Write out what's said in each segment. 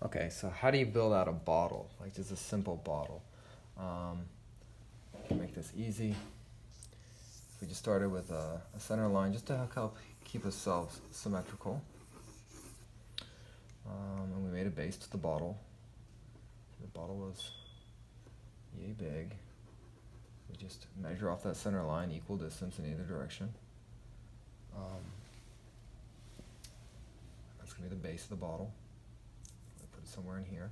Okay, so how do you build out a bottle? Like just a simple bottle. Um, to make this easy, we just started with a center line just to help keep ourselves symmetrical. And we made a base to the bottle. The bottle was yay big. We just measure off that center line, equal distance in either direction. That's going to be the base of the bottle. I'll put it somewhere in here.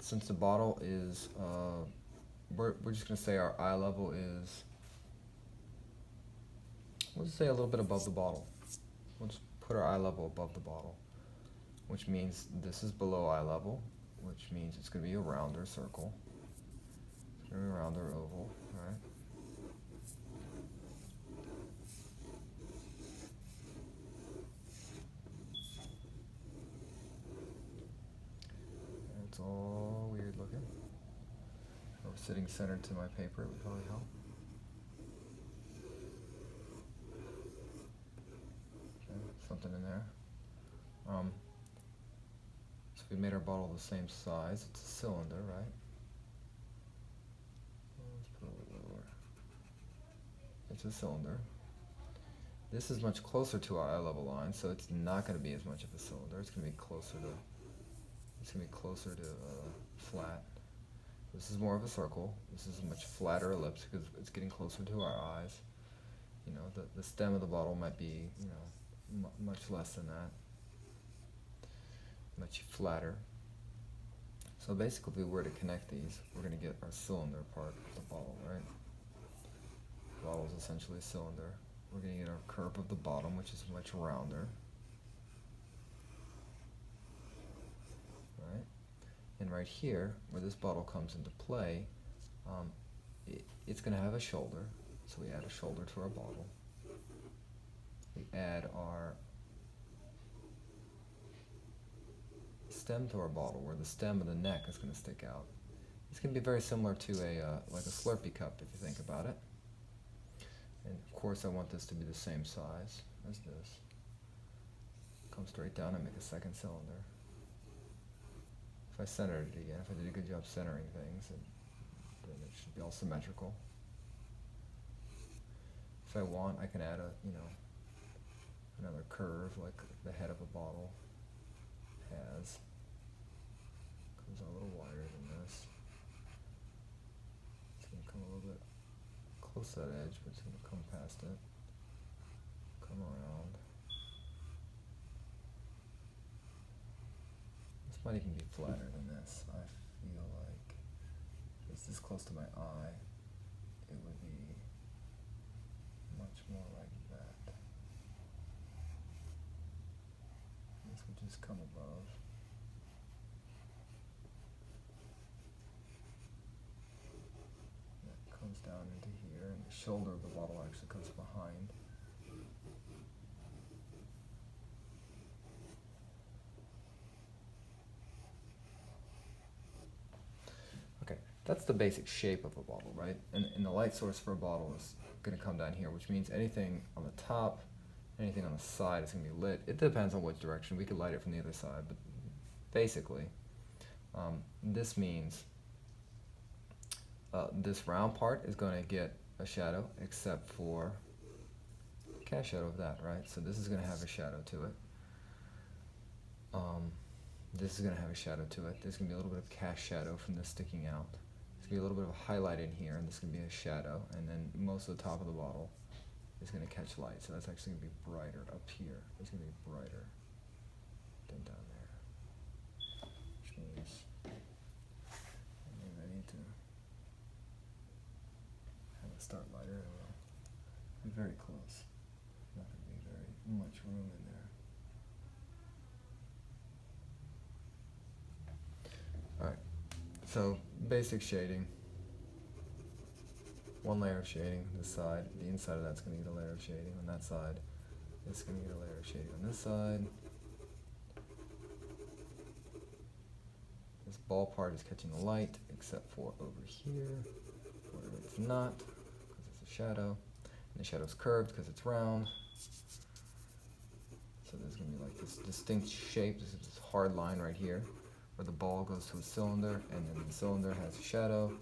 Since the bottle is, we're just going to say our eye level is, let's say a little bit above the bottle. Let's put our eye level above the bottle, which means this is below eye level, which means it's going to be a rounder circle. It's going to be a rounder oval, right? And it's all weird looking. If I were sitting centered to my paper, it would probably help. Okay, something in there. So we made our bottle the same size. It's a cylinder, right? Let's put it a little lower. It's a cylinder. This is much closer to our eye level line, so it's not going to be as much of a cylinder. It's going to be closer to. It's going to be closer to flat. This is more of a circle. This is a much flatter ellipse because it's getting closer to our eyes. You know, the stem of the bottle might be, you know, much less than that. Much flatter. So basically, if we were to connect these, we're going to get our cylinder part of the bottle, right? The bottle is essentially a cylinder. We're going to get our curve of the bottom, which is much rounder. Right? And right here, where this bottle comes into play, it's going to have a shoulder. So we add a shoulder to our bottle. We add our stem to our bottle, where the stem of the neck is going to stick out. It's going to be very similar to like a Slurpee cup, if you think about it. And of course, I want this to be the same size as this. Come straight down and make a second cylinder. If I centered it again, if I did a good job centering things, then it should be all symmetrical. If I want, I can add another curve like the head of a bottle has. Comes out a little wider than this. It's going to come a little bit close to that edge, but it's going to come past it. Come around. This might even be flatter than this. I feel like if it's this close to my eye, it would be much more like that. This would just come above. That comes down into here, and the shoulder of the bottle actually comes behind. Okay, that's the basic shape of a bottle, right? And the light source for a bottle is going to come down here, which means anything on the top, anything on the side is going to be lit. It depends on which direction. We could light it from the other side, but basically, this means this round part is going to get a shadow, except for cast shadow of that, right? So this is going to have a shadow to it. This is going to have a shadow to it. There's going to be a little bit of cast shadow from this sticking out. There's going to be a little bit of a highlight in here, and this is going to be a shadow. And then most of the top of the bottle is going to catch light. So that's actually going to be brighter up here. It's going to be brighter than down there. Which means maybe I need to have it start lighter. It will be very close. Not going to be very much room in there. Alright, so basic shading. One layer of shading on this side. The inside of that's going to get a layer of shading on that side. It's going to get a layer of shading on this side. This ball part is catching the light, except for over here, where it's not, because it's a shadow. And the shadow's curved because it's round. So there's going to be like this distinct shape. This is this hard line right here, where the ball goes to a cylinder, and then the cylinder has a shadow.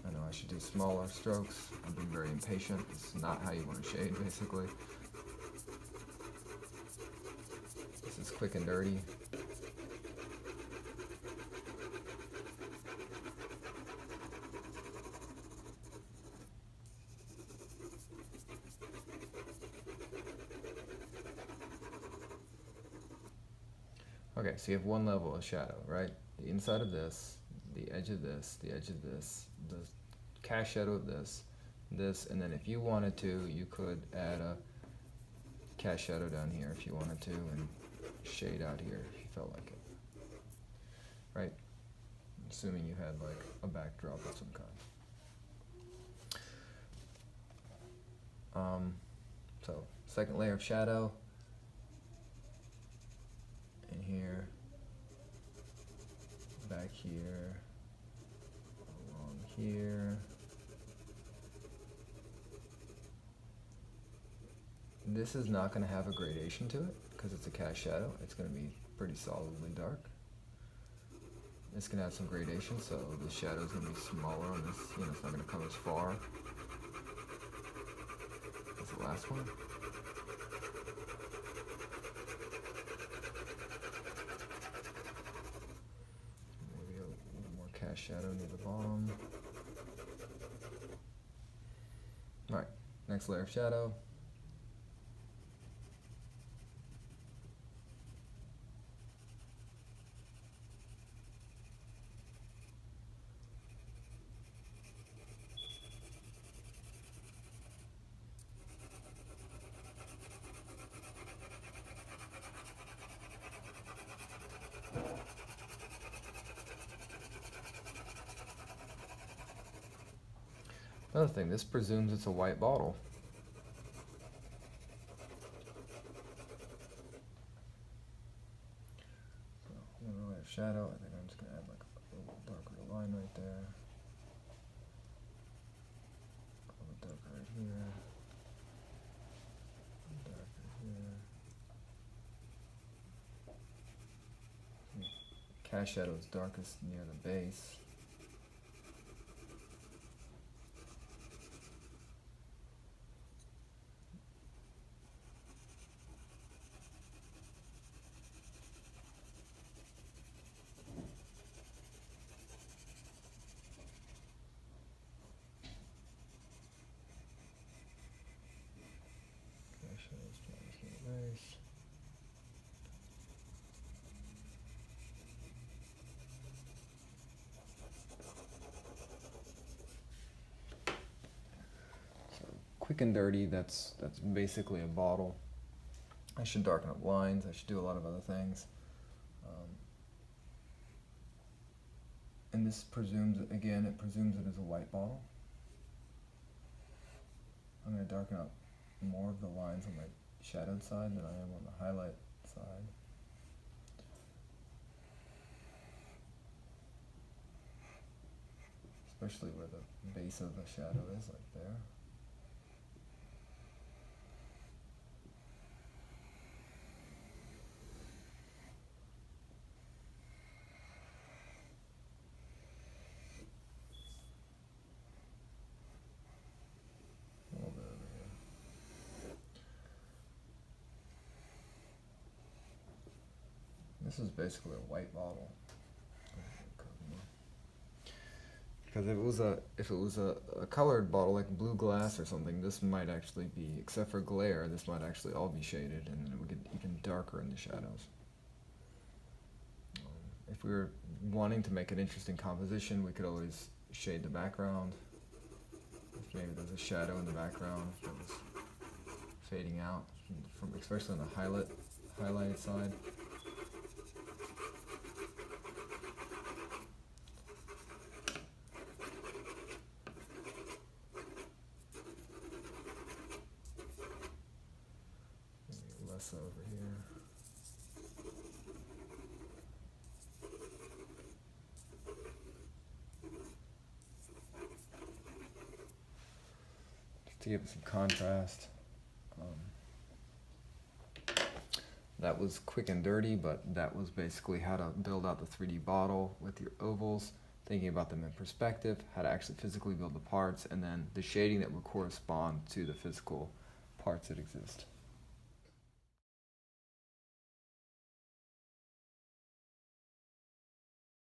I know I should do smaller strokes. I'm being very impatient. It's not how you want to shade, basically. This is quick and dirty. Okay, so you have one level of shadow, right? The inside of this, the edge of this, the edge of this, the cast shadow of this, and then if you wanted to, you could add a cast shadow down here if you wanted to, and shade out here if you felt like it, right? Assuming you had like a backdrop of some kind. So second layer of shadow in here, back here, along here. This is not going to have a gradation to it because it's a cast shadow. It's going to be pretty solidly dark. It's going to have some gradation, so the shadow is going to be smaller on this. You know, it's not going to come as far as the last one. Maybe a little more cast shadow near the bottom. All right, next layer of shadow. Another thing, this presumes it's a white bottle. So, another layer of shadow. I think I'm just going to add like a little darker line right there. A little darker right here. Darker here. Cast shadow is darkest near the base. Quick and dirty, that's basically a bottle. I should darken up lines, I should do a lot of other things. And this presumes, again, it presumes it is a white bottle. I'm going to darken up more of the lines on my shadowed side than I am on the highlight side. Especially where the base of the shadow is, like there. A little bit over here. This is basically a white bottle. Because if it was a colored bottle like blue glass or something, this might actually be, except for glare, this might actually all be shaded, and then it would get even darker in the shadows. If we were wanting to make an interesting composition, we could always shade the background. If maybe there's a shadow in the background that was fading out, from especially on the highlighted side. Over here. Just to give it some contrast. That was quick and dirty, but that was basically how to build out the 3D bottle with your ovals, thinking about them in perspective, how to actually physically build the parts, and then the shading that would correspond to the physical parts that exist.